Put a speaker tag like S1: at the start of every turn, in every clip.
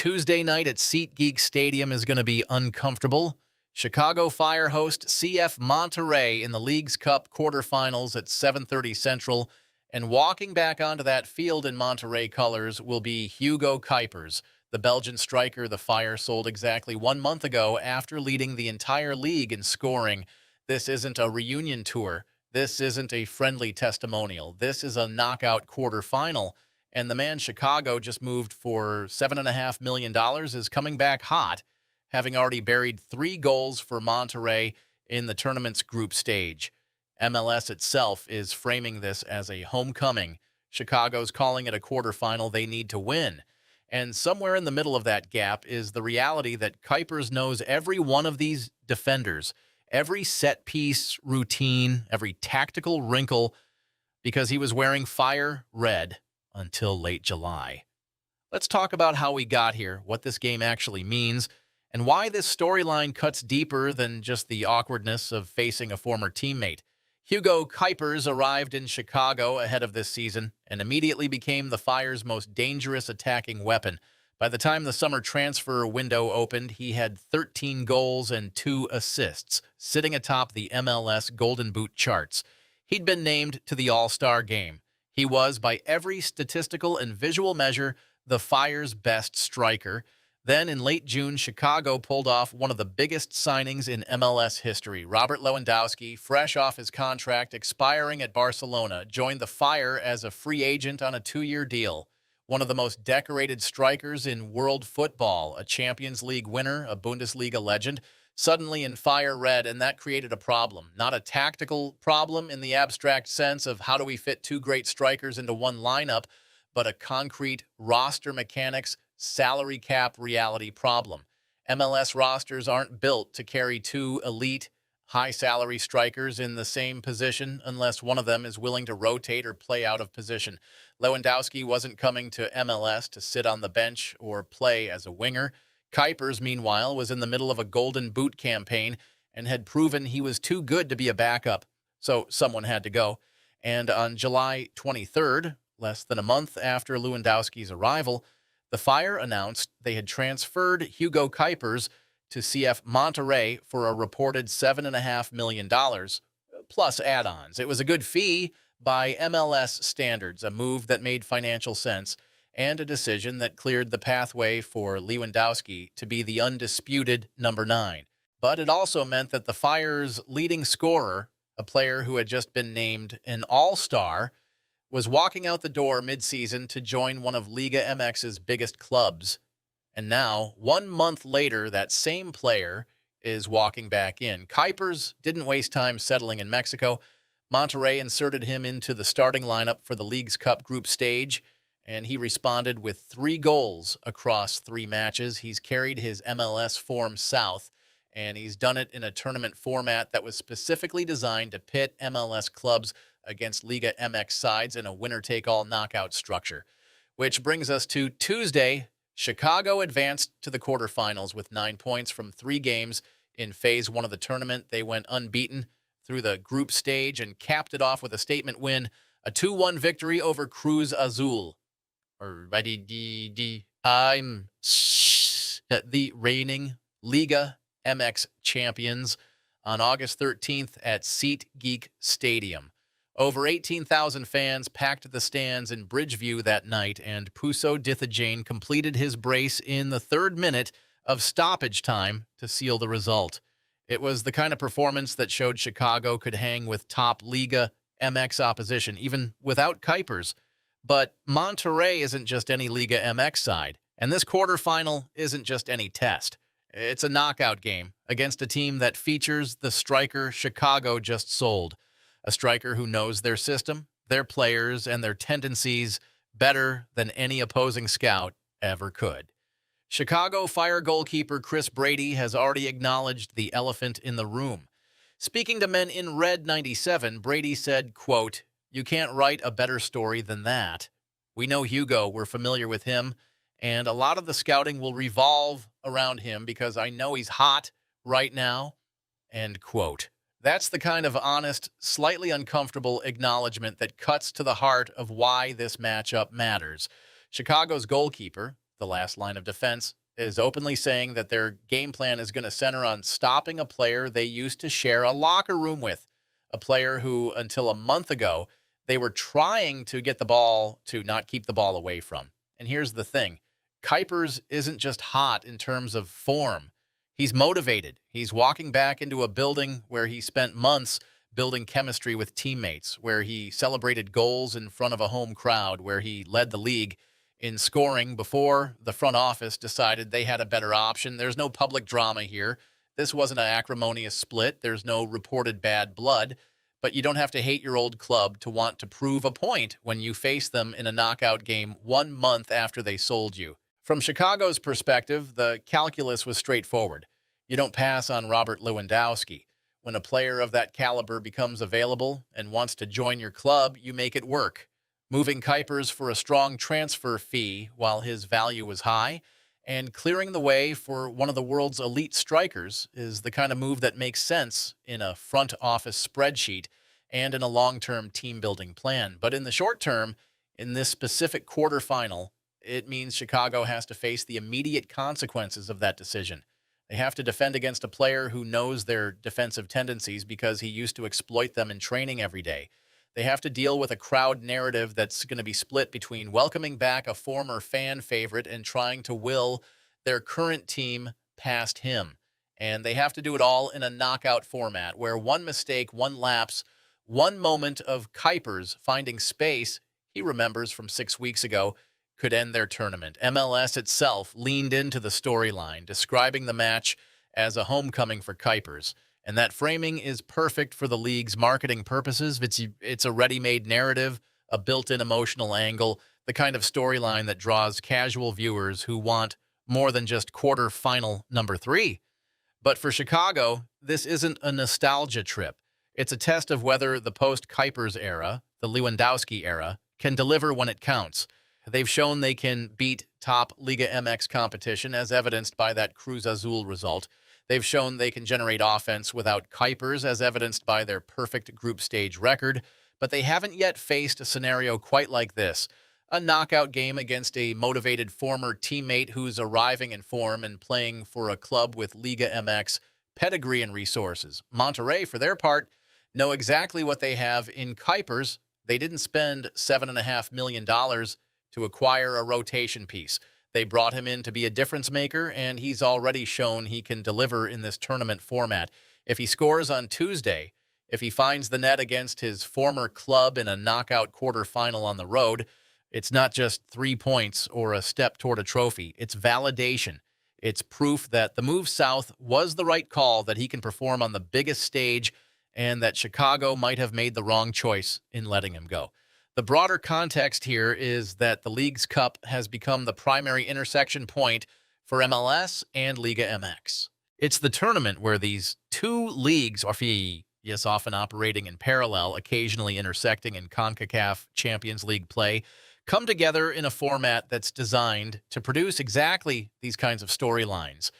S1: Tuesday night at SeatGeek Stadium is going to be uncomfortable. Chicago Fire host CF Monterrey in the League's Cup quarterfinals at 7:30 Central, and walking back onto that field in Monterrey colors will be Hugo Cuypers, the Belgian striker the Fire sold exactly 1 month ago after leading the entire league in scoring. This isn't a reunion tour. This isn't a friendly testimonial. This is a knockout quarterfinal. And the man Chicago just moved for $7.5 million is coming back hot, having already buried 3 goals for Monterrey in the tournament's group stage. MLS itself is framing this as a homecoming. Chicago's calling it a quarterfinal they need to win. And somewhere in the middle of that gap is the reality that Cuypers knows every one of these defenders, every set-piece routine, every tactical wrinkle, because he was wearing Fire red until late July. Let's talk about how we got here, what this game actually means, and why this storyline cuts deeper than just the awkwardness of facing a former teammate. Hugo Cuypers arrived in Chicago ahead of this season and immediately became the Fire's most dangerous attacking weapon. By the time the summer transfer window opened, he had 13 goals and 2 assists, sitting atop the MLS Golden Boot charts. He'd been named to the All-Star game. He was, by every statistical and visual measure, the Fire's best striker. Then, in late June, Chicago pulled off one of the biggest signings in MLS history. Robert Lewandowski, fresh off his contract expiring at Barcelona, joined the Fire as a free agent on a 2-year deal. One of the most decorated strikers in world football, a Champions League winner, a Bundesliga legend, suddenly in Fire red, and that created a problem. Not a tactical problem in the abstract sense of how do we fit 2 great strikers into one lineup, but a concrete roster mechanics, salary cap reality problem. MLS rosters aren't built to carry 2 elite, high-salary strikers in the same position unless one of them is willing to rotate or play out of position. Lewandowski wasn't coming to MLS to sit on the bench or play as a winger. Cuypers, meanwhile, was in the middle of a Golden Boot campaign and had proven he was too good to be a backup, so someone had to go. And on July 23rd, less than a month after Lewandowski's arrival, the Fire announced they had transferred Hugo Cuypers to CF Monterrey for a reported $7.5 million, plus add-ons. It was a good fee by MLS standards, a move that made financial sense, and a decision that cleared the pathway for Lewandowski to be the undisputed number 9. But it also meant that the Fire's leading scorer, a player who had just been named an all-star, was walking out the door mid-season to join one of Liga MX's biggest clubs. And now, 1 month later, that same player is walking back in. Cuypers didn't waste time settling in Mexico. Monterrey inserted him into the starting lineup for the League's Cup group stage, and he responded with 3 goals across 3 matches. He's carried his MLS form south, and he's done it in a tournament format that was specifically designed to pit MLS clubs against Liga MX sides in a winner-take-all knockout structure. Which brings us to Tuesday. Chicago advanced to the quarterfinals with 9 points from 3 games in Phase 1 of the tournament. They went unbeaten through the group stage and capped it off with a statement win, a 2-1 victory over Cruz Azul. I'm the reigning Liga MX champions on August 13th at SeatGeek Stadium. Over 18,000 fans packed the stands in Bridgeview that night, and Puso Dithajane completed his brace in the 3rd minute of stoppage time to seal the result. It was the kind of performance that showed Chicago could hang with top Liga MX opposition, even without Cuypers. But Monterrey isn't just any Liga MX side, and this quarterfinal isn't just any test. It's a knockout game against a team that features the striker Chicago just sold, a striker who knows their system, their players, and their tendencies better than any opposing scout ever could. Chicago Fire goalkeeper Chris Brady has already acknowledged the elephant in the room. Speaking to Men in Red 97, Brady said, quote, "You can't write a better story than that. We know Hugo, we're familiar with him, and a lot of the scouting will revolve around him because I know he's hot right now," end quote. That's the kind of honest, slightly uncomfortable acknowledgement that cuts to the heart of why this matchup matters. Chicago's goalkeeper, the last line of defense, is openly saying that their game plan is going to center on stopping a player they used to share a locker room with, a player who, until a month ago, they were trying to get the ball to not keep the ball away from. And here's the thing. Cuypers isn't just hot in terms of form. He's motivated. He's walking back into a building where he spent months building chemistry with teammates, where he celebrated goals in front of a home crowd, where he led the league in scoring before the front office decided they had a better option. There's no public drama here. This wasn't an acrimonious split. There's no reported bad blood. But you don't have to hate your old club to want to prove a point when you face them in a knockout game 1 month after they sold you. From Chicago's perspective, the calculus was straightforward. You don't pass on Robert Lewandowski. When a player of that caliber becomes available and wants to join your club, you make it work. Moving Cuypers for a strong transfer fee while his value was high, and clearing the way for one of the world's elite strikers is the kind of move that makes sense in a front office spreadsheet and in a long-term team-building plan. But in the short term, in this specific quarterfinal, it means Chicago has to face the immediate consequences of that decision. They have to defend against a player who knows their defensive tendencies because he used to exploit them in training every day. They have to deal with a crowd narrative that's going to be split between welcoming back a former fan favorite and trying to will their current team past him. And they have to do it all in a knockout format where one mistake, one lapse, one moment of Cuypers finding space he remembers from 6 weeks ago could end their tournament. MLS itself leaned into the storyline, describing the match as a homecoming for Cuypers. And that framing is perfect for the league's marketing purposes. It's a ready-made narrative, a built-in emotional angle, the kind of storyline that draws casual viewers who want more than just quarterfinal number 3. But for Chicago, this isn't a nostalgia trip. It's a test of whether the post-Cuypers era, the Lewandowski era, can deliver when it counts. They've shown they can beat top Liga MX competition, as evidenced by that Cruz Azul result. They've shown they can generate offense without Cuypers, as evidenced by their perfect group stage record, but they haven't yet faced a scenario quite like this, a knockout game against a motivated former teammate who's arriving in form and playing for a club with Liga MX pedigree and resources. Monterrey, for their part, know exactly what they have in Cuypers. They didn't spend $7.5 million to acquire a rotation piece. They brought him in to be a difference maker, and he's already shown he can deliver in this tournament format. If he scores on Tuesday, if he finds the net against his former club in a knockout quarterfinal on the road, it's not just 3 points or a step toward a trophy. It's validation. It's proof that the move south was the right call, that he can perform on the biggest stage, and that Chicago might have made the wrong choice in letting him go. The broader context here is that the League's Cup has become the primary intersection point for MLS and Liga MX. It's the tournament where these two leagues are, yes, often operating in parallel, occasionally intersecting in CONCACAF Champions League play, come together in a format that's designed to produce exactly these kinds of storylines.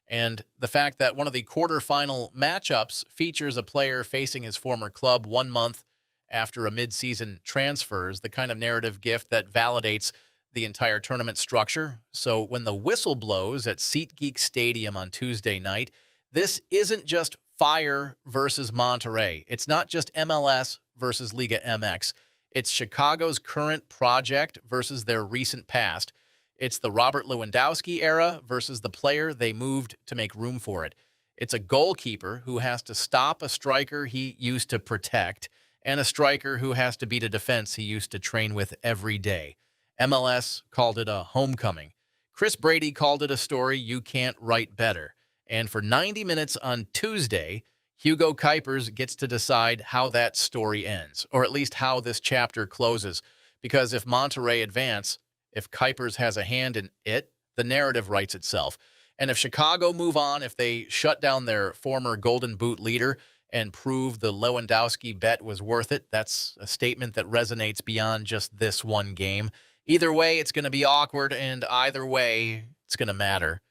S1: And the fact that one of the quarterfinal matchups features a player facing his former club 1 month after a mid-season transfer is the kind of narrative gift that validates the entire tournament structure. So when the whistle blows at SeatGeek Stadium on Tuesday night, this isn't just Fire versus Monterrey. It's not just MLS versus Liga MX. It's Chicago's current project versus their recent past. It's the Robert Lewandowski era versus the player they moved to make room for it. It's a goalkeeper who has to stop a striker he used to protect, and a striker who has to beat a defense he used to train with every day. MLS called it a homecoming. Chris Brady called it a story you can't write better. And for 90 minutes on Tuesday, Hugo Cuypers gets to decide how that story ends, or at least how this chapter closes. Because if Monterrey advance, if Cuypers has a hand in it, the narrative writes itself. And if Chicago move on, if they shut down their former Golden Boot leader and prove the Lewandowski bet was worth it, that's a statement that resonates beyond just this one game. Either way, it's going to be awkward, and either way, it's going to matter.